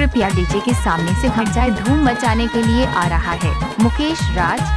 कृपया डीजे के सामने से हट जाए, धूम मचाने के लिए आ रहा है मुकेश राज।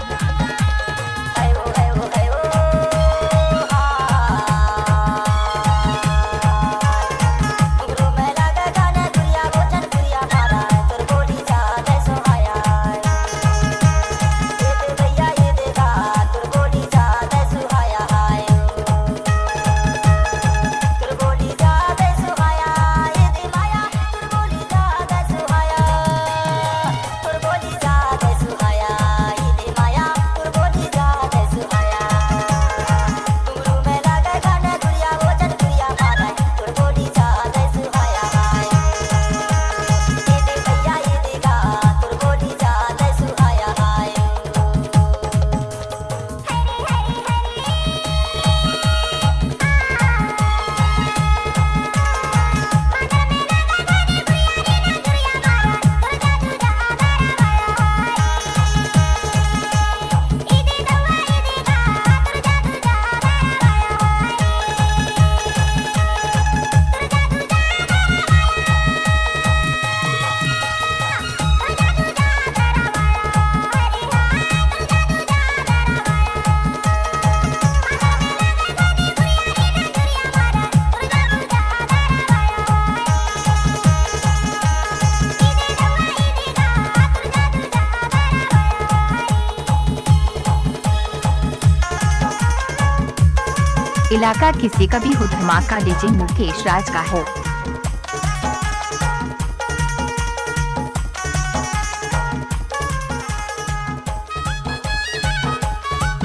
इलाका किसी का भी हो, धमाका डीजे मुकेश राज का हो।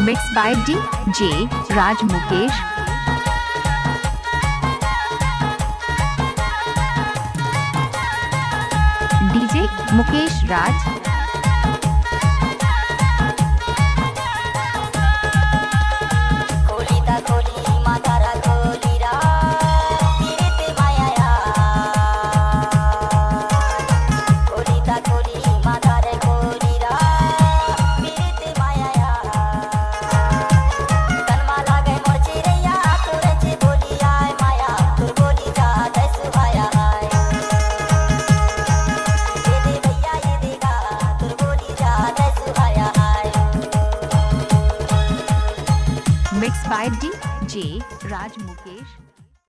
Mix by DJ Raj Mukesh. DJ Mukesh Raj. Mix by DJ Raj Mukesh.